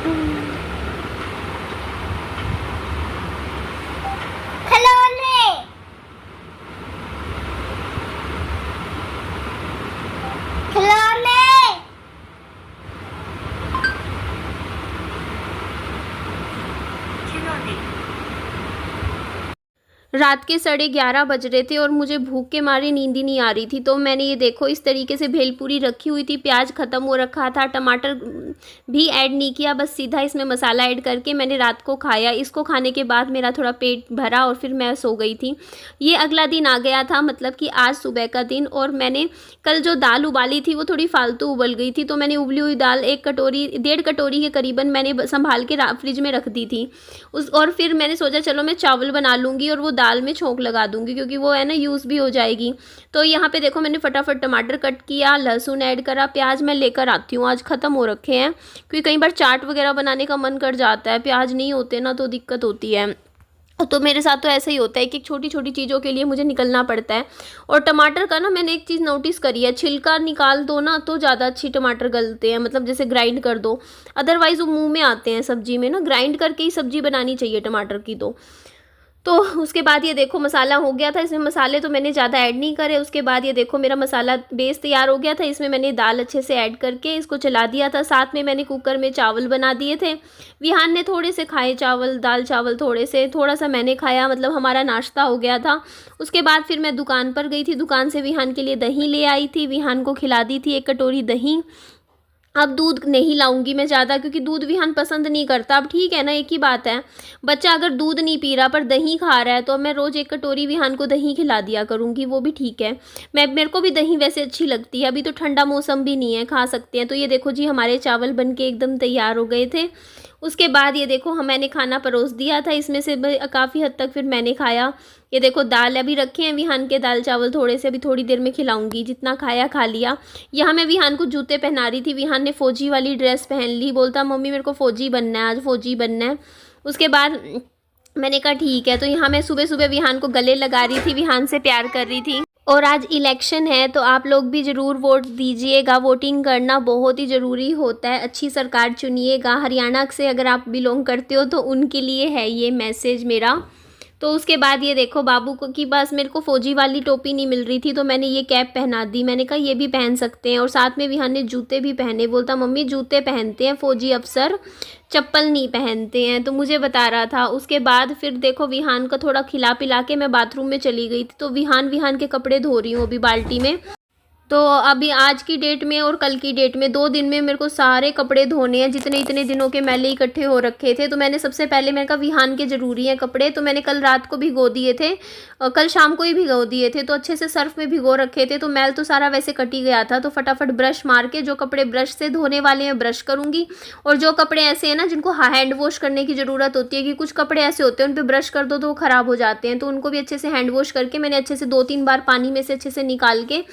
खिलौने। खिलौने। रात के 11:30 बज रहे थे और मुझे भूख के मारे नींद ही नहीं आ रही थी। तो मैंने ये देखो इस तरीके से भेलपूरी रखी हुई थी, प्याज ख़त्म हो रखा था, टमाटर भी ऐड नहीं किया, बस सीधा इसमें मसाला ऐड करके मैंने रात को खाया। इसको खाने के बाद मेरा थोड़ा पेट भरा और फिर मैं सो गई थी। ये अगला दिन आ गया था, मतलब कि आज सुबह का दिन। और मैंने कल जो दाल उबाली थी वो थोड़ी फालतू उबल गई थी, तो मैंने उबली हुई दाल 1 कटोरी 1.5 कटोरी के करीबन मैंने संभाल के फ्रिज में रख दी थी। और फिर मैंने सोचा चलो मैं चावल बना लूँगी और वो दाल में छोंक लगा दूंगी, क्योंकि वो है ना यूज़ भी हो जाएगी। तो यहाँ पे देखो मैंने फटाफट टमाटर कट किया, लहसुन ऐड करा, प्याज मैं लेकर आती हूँ, आज ख़त्म हो रखे हैं, क्योंकि कई बार चाट वगैरह बनाने का मन कर जाता है, प्याज नहीं होते ना तो दिक्कत होती है। तो मेरे साथ तो ऐसा ही होता है कि छोटी छोटी चीज़ों के लिए मुझे निकलना पड़ता है। और टमाटर का ना मैंने एक चीज़ नोटिस करी है, छिलका निकाल दो ना तो ज़्यादा अच्छी टमाटर गलते हैं, मतलब जैसे ग्राइंड कर दो, अदरवाइज़ वो मुंह में आते हैं सब्जी में ना। ग्राइंड करके ही सब्जी बनानी चाहिए टमाटर की। तो उसके बाद ये देखो मसाला हो गया था, इसमें मसाले तो मैंने ज़्यादा ऐड नहीं करे। उसके बाद ये देखो मेरा मसाला बेस तैयार हो गया था, इसमें मैंने दाल अच्छे से ऐड करके इसको चला दिया था। साथ में मैंने कुकर में चावल बना दिए थे। विहान ने थोड़े से खाए चावल, दाल चावल थोड़े से, थोड़ा सा मैंने खाया, मतलब हमारा नाश्ता हो गया था। उसके बाद फिर मैं दुकान पर गई थी, दुकान से विहान के लिए दही ले आई थी, विहान को खिला दी थी 1 कटोरी दही। अब दूध नहीं लाऊंगी मैं ज़्यादा, क्योंकि दूध विहान पसंद नहीं करता। अब ठीक है ना, एक ही बात है, बच्चा अगर दूध नहीं पी रहा पर दही खा रहा है तो मैं रोज़ 1 कटोरी विहान को दही खिला दिया करूँगी, वो भी ठीक है। मेरे को भी दही वैसे अच्छी लगती है, अभी तो ठंडा मौसम भी नहीं है, खा सकते हैं। तो ये देखो जी हमारे चावल बन के एकदम तैयार हो गए थे। उसके बाद ये देखो मैंने खाना परोस दिया था, इसमें से काफ़ी हद तक फिर मैंने खाया। ये देखो दाल अभी रखे हैं विहान के, दाल चावल थोड़े से अभी थोड़ी देर में खिलाऊंगी, जितना खाया खा लिया। यहाँ मैं विहान को जूते पहना रही थी, विहान ने फ़ौजी वाली ड्रेस पहन ली, बोलता मम्मी मेरे को फ़ौजी बनना है, आज फ़ौजी बनना है। उसके बाद मैंने कहा ठीक है। तो यहाँ मैं सुबह सुबह विहान को गले लगा रही थी, विहान से प्यार कर रही थी। और आज इलेक्शन है तो आप लोग भी ज़रूर वोट दीजिएगा, वोटिंग करना बहुत ही ज़रूरी होता है, अच्छी सरकार चुनिएगा। हरियाणा से अगर आप बिलोंग करते हो तो उनके लिए है ये मैसेज मेरा। तो उसके बाद ये देखो बाबू को कि बस मेरे को फ़ौजी वाली टोपी नहीं मिल रही थी तो मैंने ये कैप पहना दी, मैंने कहा ये भी पहन सकते हैं। और साथ में विहान ने जूते भी पहने, बोलता मम्मी जूते पहनते हैं फ़ौजी अफसर, चप्पल नहीं पहनते हैं, तो मुझे बता रहा था। उसके बाद फिर देखो विहान का थोड़ा खिला पिला के मैं बाथरूम में चली गई थी। तो विहान के कपड़े धो रही हूँ अभी बाल्टी में। तो अभी आज की डेट में और कल की डेट में 2 दिन में मेरे को सारे कपड़े धोने हैं, जितने इतने दिनों के मैले इकट्ठे हो रखे थे। तो मैंने सबसे पहले मैंने कहा विहान के ज़रूरी हैं कपड़े, तो मैंने कल रात को भिगो दिए थे, कल शाम को ही भिगो दिए थे, तो अच्छे से सर्फ में भिगो रखे थे। तो मैल तो सारा वैसे कट ही गया था, तो फटाफट ब्रश मार के जो कपड़े ब्रश से धोने वाले हैं ब्रश करूँगी। और जो कपड़े ऐसे हैं ना जिनको हैंड वॉश करने की ज़रूरत होती है, कि कुछ कपड़े ऐसे होते हैं उन पर ब्रश कर दो तो वो ख़राब हो जाते हैं, तो उनको भी अच्छे से हैंड वॉश करके मैंने अच्छे से 2-3 बार पानी में से अच्छे से निकाल के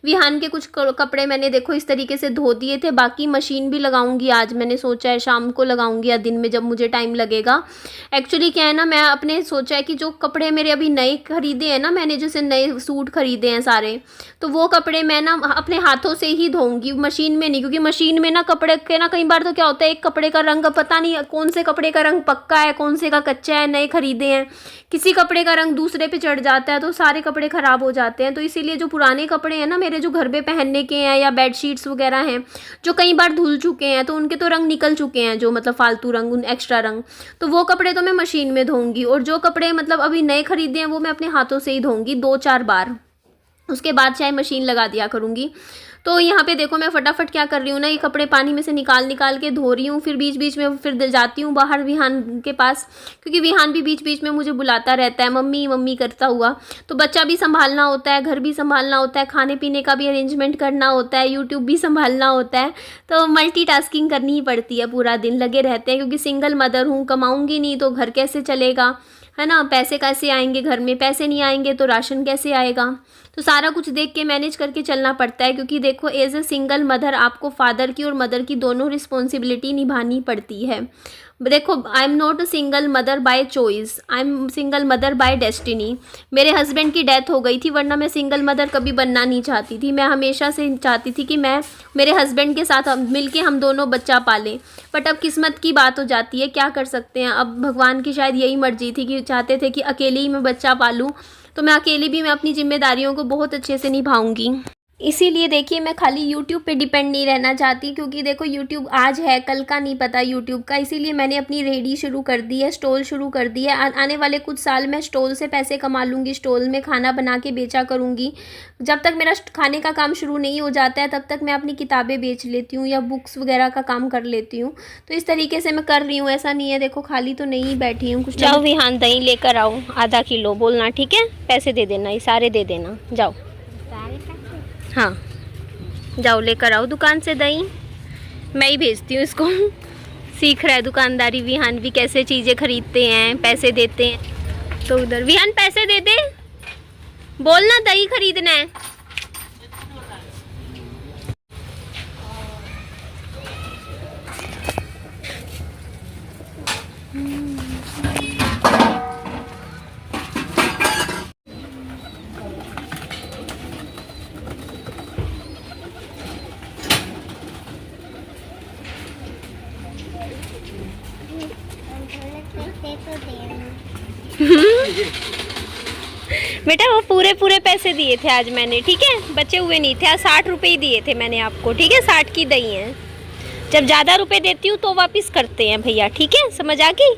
विहान के कुछ कपड़े मैंने देखो इस तरीके से धो दिए थे। बाकी मशीन भी लगाऊंगी आज, मैंने सोचा है शाम को लगाऊंगी या दिन में जब मुझे टाइम लगेगा। एक्चुअली क्या है ना, मैं अपने सोचा है कि जो कपड़े मेरे अभी नए खरीदे हैं ना, मैंने जैसे नए सूट खरीदे हैं सारे, तो वो कपड़े मैं ना अपने हाथों से ही धोऊंगी, मशीन में नहीं। क्योंकि मशीन में ना कपड़े के ना कई बार तो क्या होता है, एक कपड़े का रंग पता नहीं कौन से कपड़े का रंग पक्का है, कौन से का कच्चा है, नए खरीदे हैं, किसी कपड़े का रंग दूसरे पे चढ़ जाता है तो सारे कपड़े ख़राब हो जाते हैं। तो इसीलिए जो पुराने कपड़े हैं ना मेरे, जो घर पे पहनने के हैं या बेडशीट्स वगैरह हैं जो कई बार धुल चुके हैं तो उनके तो रंग निकल चुके हैं, जो मतलब फालतू रंग, उन एक्स्ट्रा रंग, तो वो कपड़े तो मैं मशीन में धोऊंगी। और जो कपड़े मतलब अभी नए खरीदे हैं वो मैं अपने हाथों से ही धोऊंगी 2-4 बार, उसके बाद चाहे मशीन लगा दिया करूँगी। तो यहाँ पे देखो मैं फटाफट क्या कर रही हूँ ना, ये कपड़े पानी में से निकाल के धो रही हूँ। फिर बीच बीच में फिर जाती हूँ बाहर विहान के पास, क्योंकि विहान भी बीच बीच में मुझे बुलाता रहता है मम्मी मम्मी करता हुआ। तो बच्चा भी संभालना होता है, घर भी संभालना होता है, खाने पीने का भी अरेंजमेंट करना होता है, यूट्यूब भी संभालना होता है, तो मल्टीटास्किंग करनी ही पड़ती है, पूरा दिन लगे रहते हैं। क्योंकि सिंगल मदर हूँ, कमाऊँगी नहीं तो घर कैसे चलेगा, है ना, पैसे कैसे आएंगे, घर में पैसे नहीं आएंगे तो राशन कैसे आएगा। तो सारा कुछ देख के मैनेज करके चलना पड़ता है। क्योंकि देखो एज ए सिंगल मदर आपको फादर की और मदर की दोनों रिस्पॉन्सिबिलिटी निभानी पड़ती है। देखो, I am not a single mother by choice, I am single mother by destiny. मेरे हस्बैंड की डेथ हो गई थी, वरना मैं सिंगल मदर कभी बनना नहीं चाहती थी। मैं हमेशा से चाहती थी कि मैं मेरे हस्बैंड के साथ मिलके हम दोनों बच्चा पालें, बट अब किस्मत की बात हो जाती है, क्या कर सकते हैं। अब भगवान की शायद यही मर्जी थी कि चाहते थे कि अकेले ही मैं बच्चा पालूँ, तो मैं अकेले भी मैं अपनी जिम्मेदारियों को बहुत अच्छे से निभाऊंगी। इसीलिए देखिए, मैं खाली यूट्यूब पे डिपेंड नहीं रहना चाहती, क्योंकि देखो यूट्यूब आज है, कल का नहीं पता यूट्यूब का। इसीलिए मैंने अपनी रेडी शुरू कर दी है, स्टॉल शुरू कर दी है। आने वाले कुछ साल मैं स्टॉल से पैसे कमा लूँगी, स्टॉल में खाना बना के बेचा करूँगी। जब तक मेरा खाने का काम शुरू नहीं हो जाता है, तब तक मैं अपनी किताबें बेच लेती हूँ या बुक्स वगैरह का काम कर लेती हूँ। तो इस तरीके से मैं कर रही हूँ, ऐसा नहीं है। देखो खाली तो नहीं बैठी हूँ, कुछ। जाओ विहान, दही लेकर आओ, आधा किलो बोलना, ठीक है? पैसे दे देना, ये सारे दे देना, जाओ। हाँ, जाओ लेकर आओ दुकान से दही। मैं ही भेजती हूँ इसको। सीख रहा है दुकानदारी विहान भी, कैसे चीज़ें खरीदते हैं, पैसे देते हैं। तो उधर विहान पैसे दे दे, बोलना दही खरीदना है। बेटा वो पूरे पूरे पैसे दिए थे आज मैंने, ठीक है? बचे हुए नहीं थे। आज 60 रुपये ही दिए थे मैंने आपको, ठीक है? 60 की दही है। जब ज़्यादा रुपए देती हूँ तो वापस करते हैं भैया, ठीक है? समझ आ गई?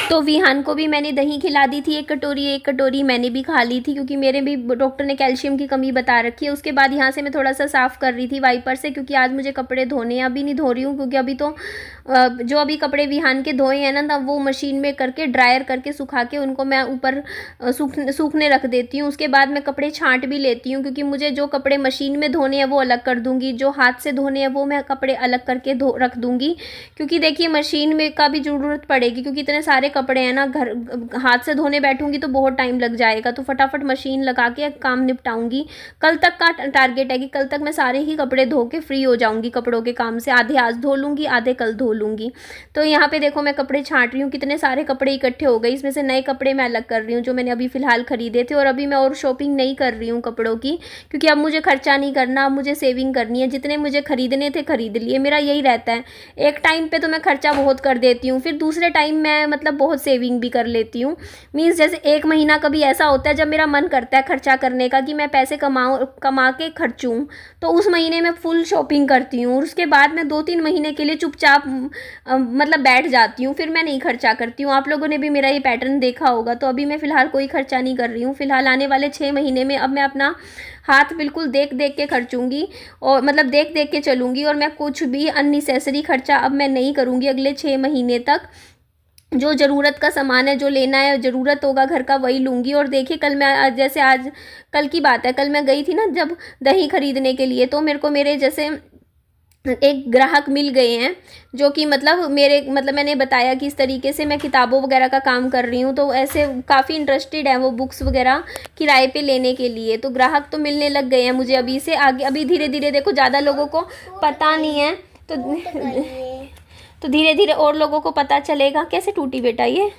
तो विहान को भी मैंने दही खिला दी थी, एक कटोरी मैंने भी खा ली थी, क्योंकि मेरे भी डॉक्टर ने कैल्शियम की कमी बता रखी है। उसके बाद यहाँ से मैं थोड़ा सा साफ़ कर रही थी वाइपर से, क्योंकि आज मुझे कपड़े धोने हैं। अभी नहीं धो रही हूँ, क्योंकि अभी तो जो अभी कपड़े विहान के धोए हैं ना, तब वो मशीन में करके ड्रायर करके सुखा के उनको मैं ऊपर सूखने रख देती हूँ। उसके बाद मैं कपड़े छाँट भी लेती हूँ, क्योंकि मुझे जो कपड़े मशीन में धोने हैं वो अलग कर दूँगी, जो हाथ से धोने हैं वो मैं कपड़े अलग करके रख दूँगी। क्योंकि देखिए मशीन में का भी ज़रूरत पड़ेगी, क्योंकि इतने सारे कपड़े हैं ना, घर हाथ से धोने बैठूंगी तो बहुत टाइम लग जाएगा। तो फटाफट मशीन लगा के काम निपटाऊंगी। कल तक का टारगेट है कि कल तक मैं सारे ही कपड़े धो के फ्री हो जाऊंगी कपड़ों के काम से। आधे आज धो लूँगी, आधे कल धो लूँगी। तो यहाँ पे देखो मैं कपड़े छाँट रही हूँ, कितने सारे कपड़े इकट्ठे हो गए। इसमें से नए कपड़े मैं अलग कर रही हूँ, जो मैंने अभी फ़िलहाल खरीदे थे। और अभी मैं और शॉपिंग नहीं कर रही हूँ कपड़ों की, क्योंकि अब मुझे खर्चा नहीं करना, अब मुझे सेविंग करनी है। जितने मुझे खरीदने थे खरीद लिए। मेरा यही रहता है, एक टाइम पर तो मैं खर्चा बहुत कर देती हूँ, फिर दूसरे टाइम मैं मतलब बहुत सेविंग भी कर लेती हूँ। मीन्स जैसे एक महीना कभी ऐसा होता है जब मेरा मन करता है खर्चा करने का, कि मैं पैसे कमा के खर्चूँ, तो उस महीने में फुल शॉपिंग करती हूँ। और उसके बाद मैं 2-3 महीने के लिए चुपचाप मतलब बैठ जाती हूँ, फिर मैं नहीं खर्चा करती हूँ। आप लोगों ने भी मेरा ये पैटर्न देखा होगा। तो अभी मैं फ़िलहाल कोई खर्चा नहीं कर रही हूँ। फ़िलहाल आने वाले 6 महीने में अब मैं अपना हाथ बिल्कुल देख देख के खर्चूँगी, और मतलब देख देख के चलूँगी। और मैं कुछ भी अननेसेसरी खर्चा अब मैं नहीं करूँगी अगले 6 महीने तक। जो ज़रूरत का सामान है, जो लेना है, ज़रूरत होगा घर का, वही लूँगी। और देखिए कल मैं जैसे आज कल की बात है, कल मैं गई थी ना जब दही खरीदने के लिए, तो मेरे को मेरे जैसे एक ग्राहक मिल गए हैं, जो कि मतलब मैंने बताया कि इस तरीके से मैं किताबों वगैरह का काम कर रही हूँ। तो ऐसे काफ़ी इंटरेस्टेड है वो बुक्स वगैरह किराए पे लेने के लिए। तो ग्राहक तो मिलने लग गए हैं मुझे अभी से आगे। अभी धीरे धीरे देखो, ज़्यादा लोगों को पता नहीं है, तो धीरे धीरे और लोगों को पता चलेगा। कैसे टूटी बेटा ये?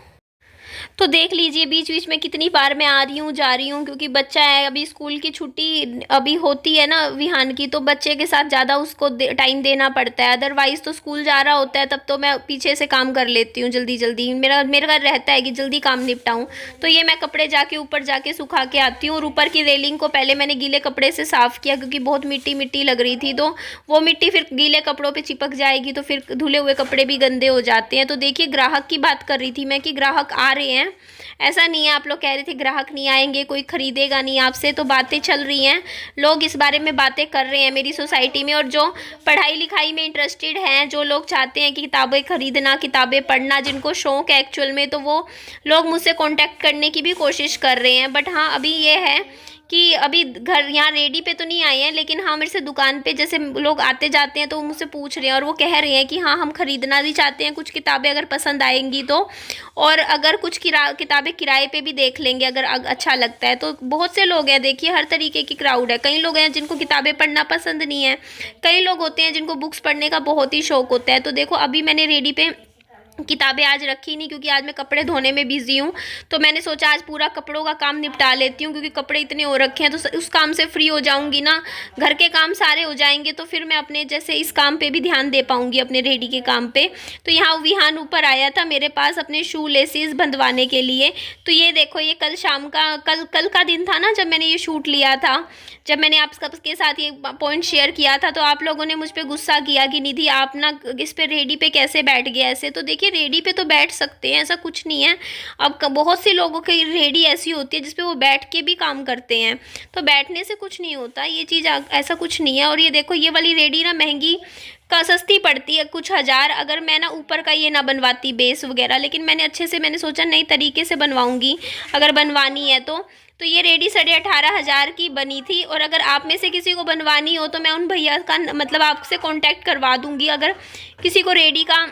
तो देख लीजिए बीच बीच में कितनी बार मैं आ रही हूँ जा रही हूँ, क्योंकि बच्चा है। अभी स्कूल की छुट्टी अभी होती है ना विहान की, तो बच्चे के साथ ज़्यादा उसको टाइम देना पड़ता है। अदरवाइज़ तो स्कूल जा रहा होता है तब तो मैं पीछे से काम कर लेती हूँ जल्दी जल्दी। मेरा रहता है कि जल्दी काम निपटाऊँ। तो ये मैं कपड़े जाके ऊपर जाके सुखा के आती हूँ। और ऊपर की रेलिंग को पहले मैंने गीले कपड़े से साफ़ किया, क्योंकि बहुत मिट्टी मिट्टी लग रही थी। तो वो मिट्टी फिर गीले कपड़ों पर चिपक जाएगी, तो फिर धुले हुए कपड़े भी गंदे हो जाते हैं। तो देखिए ग्राहक की बात कर रही थी मैं, कि ग्राहक आ रहे हैं। ऐसा नहीं है, आप लोग कह रहे थे ग्राहक नहीं आएंगे, कोई खरीदेगा नहीं आपसे, तो बातें चल रही हैं, लोग इस बारे में बातें कर रहे हैं मेरी सोसाइटी में। और जो पढ़ाई लिखाई में इंटरेस्टेड हैं, जो लोग चाहते हैं कि किताबें खरीदना, किताबें पढ़ना, जिनको शौक़ है एक्चुअल में, तो वो लोग मुझसे कांटेक्ट करने की भी कोशिश कर रहे हैं। बट हाँ, अभी ये है कि अभी घर यहाँ रेडी पे तो नहीं आए हैं, लेकिन हाँ मेरे से दुकान पे जैसे लोग आते जाते हैं तो वो मुझसे पूछ रहे हैं और वो कह रहे हैं कि हाँ हम ख़रीदना भी चाहते हैं कुछ किताबें अगर पसंद आएंगी तो, और अगर कुछ किताबें किराए पे भी देख लेंगे अगर अच्छा लगता है। तो बहुत से लोग हैं, देखिए हर तरीके की क्राउड है। कई लोग हैं जिनको किताबें पढ़ना पसंद नहीं है, कई लोग होते हैं जिनको बुक्स पढ़ने का बहुत ही शौक होता है। तो देखो अभी मैंने रेडी पे किताबें आज रखी नहीं क्योंकि आज मैं कपड़े धोने में बिजी हूँ, तो मैंने सोचा आज पूरा कपड़ों का काम निपटा लेती हूँ क्योंकि कपड़े इतने हो रखे हैं, तो उस काम से फ्री हो जाऊँगी ना, घर के काम सारे हो जाएंगे तो फिर मैं अपने जैसे इस काम पे भी ध्यान दे पाऊँगी, अपने रेडी के काम पे। तो यहाँ विहान ऊपर आया था मेरे पास अपने शू लेसिस बंधवाने के लिए। तो ये देखो ये कल शाम का कल का दिन था ना जब मैंने ये शूट लिया था, जब मैंने आपके साथ ये पॉइंट शेयर किया था, तो आप लोगों ने मुझ पर गुस्सा किया कि निधि आप ना इस पर रेडी पे कैसे बैठ गए ऐसे। तो देखिए रेडी पे तो बैठ सकते हैं, ऐसा कुछ नहीं है। अब बहुत से लोगों की रेडी ऐसी होती है जिसपे वो बैठ के भी काम करते हैं, तो बैठने से कुछ नहीं होता, ये चीज़ ऐसा कुछ नहीं है। और ये देखो ये वाली रेडी ना महंगी का सस्ती पड़ती है कुछ हज़ार, अगर मैं ना ऊपर का ये ना बनवाती बेस वगैरह, लेकिन मैंने अच्छे से मैंने सोचा नई तरीके से बनवाऊँगी अगर बनवानी है तो ये रेडी 18,500 की बनी थी। और अगर आप में से किसी को बनवानी हो तो मैं उन भैया का मतलब आपसे कांटेक्ट करवा दूंगी अगर किसी को रेडी का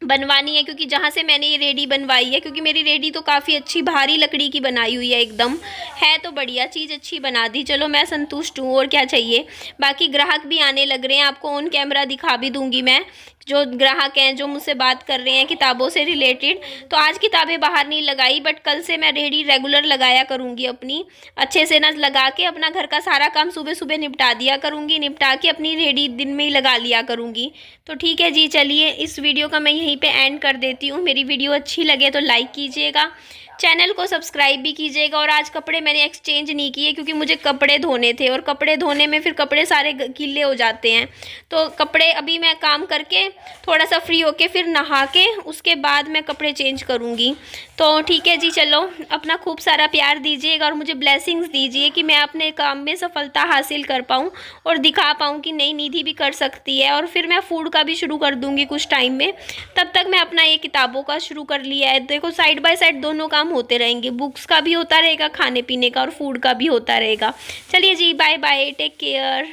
बनवानी है, क्योंकि जहाँ से मैंने ये रेडी बनवाई है, क्योंकि मेरी रेडी तो काफ़ी अच्छी भारी लकड़ी की बनाई हुई है, एकदम है तो बढ़िया चीज़ अच्छी बना दी। चलो मैं संतुष्ट हूँ, और क्या चाहिए। बाकी ग्राहक भी आने लग रहे हैं, आपको ऑन कैमरा दिखा भी दूंगी मैं जो ग्राहक हैं जो मुझसे बात कर रहे हैं किताबों से रिलेटेड। तो आज किताबें बाहर नहीं लगाई, बट कल से मैं रेडी रेगुलर लगाया करूँगी अपनी, अच्छे से ना लगा के अपना घर का सारा काम सुबह सुबह निपटा दिया करूँगी, निपटा के अपनी रेडी दिन में ही लगा लिया करूँगी। तो ठीक है जी, चलिए इस वीडियो का मैं यहीं पे एंड कर देती हूँ। मेरी वीडियो अच्छी लगे तो लाइक कीजिएगा, चैनल को सब्सक्राइब भी कीजिएगा। और आज कपड़े मैंने एक्सचेंज नहीं किए क्योंकि मुझे कपड़े धोने थे, और कपड़े धोने में फिर कपड़े सारे गीले हो जाते हैं। तो कपड़े अभी मैं काम करके थोड़ा सा फ्री होके फिर नहा के उसके बाद मैं कपड़े चेंज करूँगी। तो ठीक है जी, चलो अपना खूब सारा प्यार दीजिएगा और मुझे ब्लेसिंग्स दीजिए कि मैं अपने काम में सफलता हासिल कर पाऊँ और दिखा पाऊँ कि नई निधि भी कर सकती है। और फिर मैं फूड का भी शुरू कर दूँगी कुछ टाइम में, तब तक मैं अपना ये किताबों का शुरू कर लिया है। देखो साइड बाय साइड दोनों काम होते रहेंगे, बुक्स का भी होता रहेगा, खाने पीने का और फूड का भी होता रहेगा। चलिए जी, बाय बाय, टेक केयर।